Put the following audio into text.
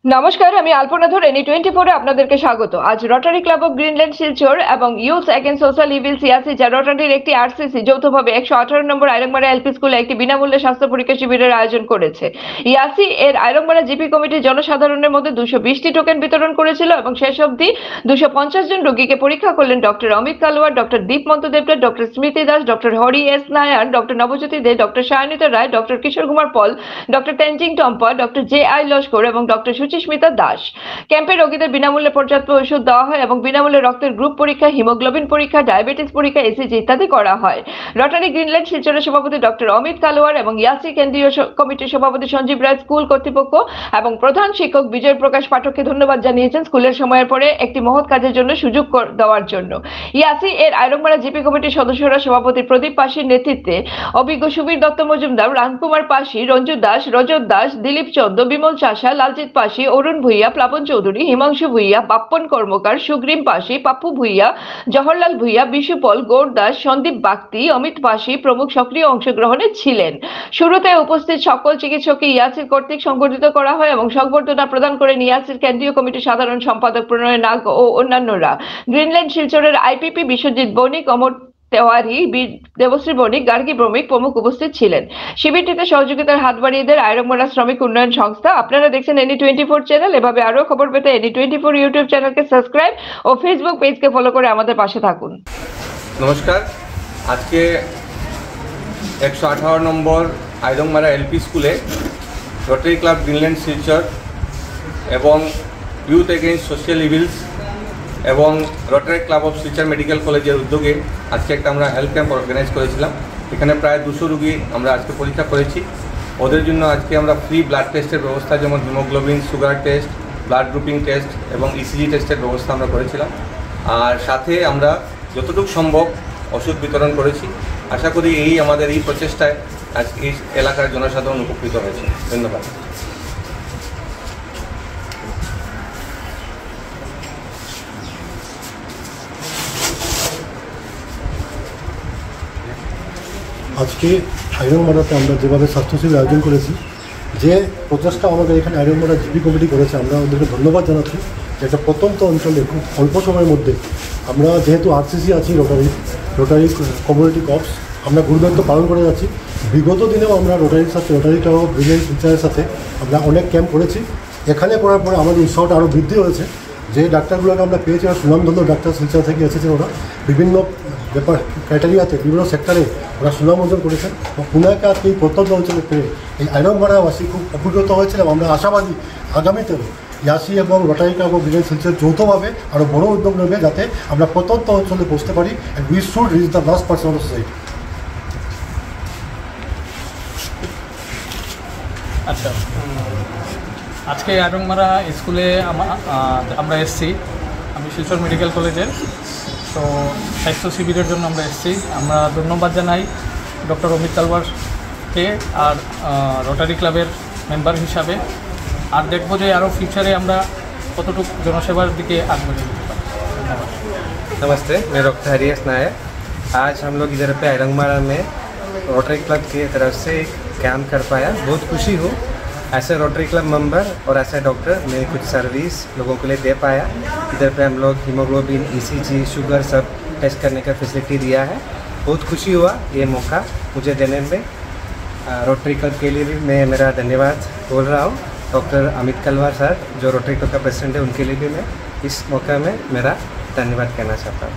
নমস্কার, আমি আলপনা ধর এনি 24 আপনাদেরকে স্বাগত। আজ Rotary club of Greenland Silchar এবং ইউথ এগেইনস্ট সোশ্যাল ইভিল সিয়াসি যা রটারির একটি আরসিসি যৌথভাবে 118 নম্বর আইরংমারা এলপি স্কুলে একটি বিনামূল্যে স্বাস্থ্য পরীক্ষা শিবিরের আয়োজন করেছে। ইয়াসি এর আইরংমারা জিপি কমিটি জনসাধারণের মধ্যে 220টি টোকেন বিতরণ করেছিল এবং শেষ অবধি 250 জন রোগীকে পরীক্ষা করলেন doctor Amit Kalwar, doctor Dipmanta Debnath, doctor Smriti Das, doctor Hari S Nair, doctor Nabajyoti De, doctor Saynita Ray, doctor Kishore Kumar Paul, doctor Tenzing Tampa, doctor J I Laskar এবং ডক্টর সুচিস্মিতা দাস। ক্যাম্পে রোগীদের বিনামূল্যে পর্যাপ্ত ওষুধ দেওয়া হয় এবং বিনামূল্যে রক্তের গ্রুপ পরীক্ষা, হিমোগ্লোবিন পরীক্ষা, ডায়াবেটিস পরীক্ষা, ইসিজি ইত্যাদি করা হয়। রটারি গ্রিনল্যান্ড শিলচরের সভাপতি ডক্টর অমিত কালওয়ার এবং ইয়াসি কেন্দ্রীয় কমিটির সভাপতি সঞ্জীব রায়, স্কুল কর্তৃপক্ষ এবং প্রধান শিক্ষক বিজয় প্রকাশ পাঠককে ধন্যবাদ জানিয়েছেন স্কুলের সময়ের পরে একটি মহৎ কাজের জন্য সুযোগ দেওয়ার জন্য। ইয়াসি এর আইরংমারা জিপি কমিটির সদস্যরা সভাপতি প্রদীপ পাশির নেতৃত্বে অভিজ্ঞ সুবীর দত্ত মজুমদার, রামকুমার পাশি, রঞ্জু দাস, রজত দাস, দিলীপ চন্দ্র, বিমল চাষা, লালজিৎ পাশি, অরুণ ভুইয়া, প্লাবন চৌধুরী, হিমাংশু ভুইয়া, বাপ্পন কর্মকার, সুগ্রীম পাশি, পাপ্পু ভুইয়া, জওহরলাল ভুইয়া, বিশু পল, গৌর দাস, সন্দীপ বাগতি, অমিত পাশি প্রমুখ সক্রিয় অংশগ্রহণে ছিলেন। শুরুতে উপস্থিত সকল চিকিৎসককে ইয়াসির কর্তৃক সংবর্ধিত করা হয় এবং সংবর্ধনা প্রদান করেন ইয়াসির কেন্দ্রীয় কমিটির সাধারণ সম্পাদক প্রণয় নাগ ও অন্যান্যরা। গ্রিনল্যান্ড শিলচরের আইপিপি বিশ্বজিৎ বণিক, অমর তেওয়ারি, দেবশ্রী বণিক, গার্গী ভৌমিক প্রমুখ উপস্থিত ছিলেন। শিবিরটিতে সহযোগিতার হাত বাড়িয়ে দেন আইরংমারা শ্রমিক উন্নয়ন সংস্থা। আপনারা দেখছেন এনি 24 চ্যানেল। এভাবে আরো খবর পেতে এনি 24 ইউটিউব চ্যানেলকে সাবস্ক্রাইব ও ফেসবুক পেজকে ফলো করে আমাদের পাশে থাকুন। নমস্কার, আজকে 118 নম্বর আইরংমারা এলপি স্কুলে রটারি ক্লাব গ্রিনল্যান্ড শিলচর এবং ইউথ এগেইনস্ট সোশ্যাল ইভিলস এবং Rotary club of Silchar medical কলেজের উদ্যোগে আজকে একটা আমরা হেলথ ক্যাম্প অর্গানাইজ করেছিলাম। এখানে প্রায় 200 রুগী আমরা আজকে পরীক্ষা করেছি। ওদের জন্য আজকে আমরা ফ্রি ব্লাড টেস্টের ব্যবস্থা, যেমন haemoglobin, sugar test, blood grouping test এবং ইসিজি টেস্টের ব্যবস্থা আমরা করেছিলাম। আর সাথে আমরা যতটুকু সম্ভব ওষুধ বিতরণ করেছি। আশা করি আমাদের এই প্রচেষ্টায় আজ এই এলাকার জনসাধারণ উপকৃত হয়েছে। ধন্যবাদ। আজকে আইরংমারাতে আমরা যেভাবে স্বাস্থ্য শিবির আয়োজন করেছি, যে প্রচেষ্টা আমাদের এখানে আইরংমারা জিপি কমিটি করেছে, আমরা ওদেরকে ধন্যবাদ জানাচ্ছি যে একটা প্রত্যন্ত অঞ্চলে খুব অল্প সময়ের মধ্যে আমরা যেহেতু আরসিসি আছি, রোটারি কমিউনিটি কপস, আমরা গুরুদায়িত্ব পালন করে যাচ্ছি। বিগত দিনেও আমরা রোটারির সাথে, রোটারি ক্লাব অফ গ্রিনল্যান্ড শিলচরের সাথে আমরা অনেক ক্যাম্প করেছি। এখানে করার পরে আমাদের উৎসাহটা আরও বৃদ্ধি হয়েছে। যে ডাক্তারগুলোকে আমরা পেয়েছি, আর সুনামধন্য ডাক্তার শিলচর থেকে এসেছেন, ওরা বিভিন্ন ব্যাপার ক্রাইটেরিয়াতে বিভিন্ন সেক্টরে ওরা সুনাম অর্জন করেছেন। পুনাকে আজকে এই প্রত্যন্ত অঞ্চলে পেয়ে এই আইরংমারাবাসী খুব উপকৃত হয়েছিলাম। আমরা আশাবাদী আগামীতেও ইয়াসি এবং Rotary club of Greenland Silchar যৌথভাবে আরও বড় উদ্যোগ নেবে, যাতে আমরা প্রত্যন্ত অঞ্চলে পৌঁছতে পারি। And we should reach the last person of society. আচ্ছা, আজকে আইরংমারা স্কুলে আমরা এসেছি। আমি শিলচর মেডিকেল কলেজের, তো স্বাস্থ্য শিবিরের জন্য আমরা এসেছি। আমরা ধন্যবাদ জানাই ডক্টর অমিত কালওয়ারকে আর রোটারি ক্লাবের মেম্বার হিসাবে। আর দেখবো যে আরও ফিউচারে আমরা কতটুকু জনসেবার দিকে আগে যেতে পারি। ধন্যবাদ। नमस्ते, मैं डॉक्टर हरी एस नायर। आज हम लोग इधर पे आइरंगमारा में रोटरी क्लब की तरफ से एक कैंप कर पाया। बहुत खुशी हूँ, ऐसे रोटरी क्लब मेंबर और ऐसे डॉक्टर मैं कुछ सर्विस लोगों के लिए दे पाया। इधर पे हम लोग हीमोग्लोबिन, ईसीजी, शुगर सब टेस्ट करने का फैसिलिटी दिया है। बहुत खुशी हुआ ये मौका मुझे देने में। रोटरी क्लब के लिए भी मैं मेरा धन्यवाद बोल रहा हूँ। डॉक्टर अमित कलवार सर जो रोटरी क्लब का प्रेसिडेंट है, उनके लिए भी मैं इस मौका में मेरा धन्यवाद कहना चाहता हूँ।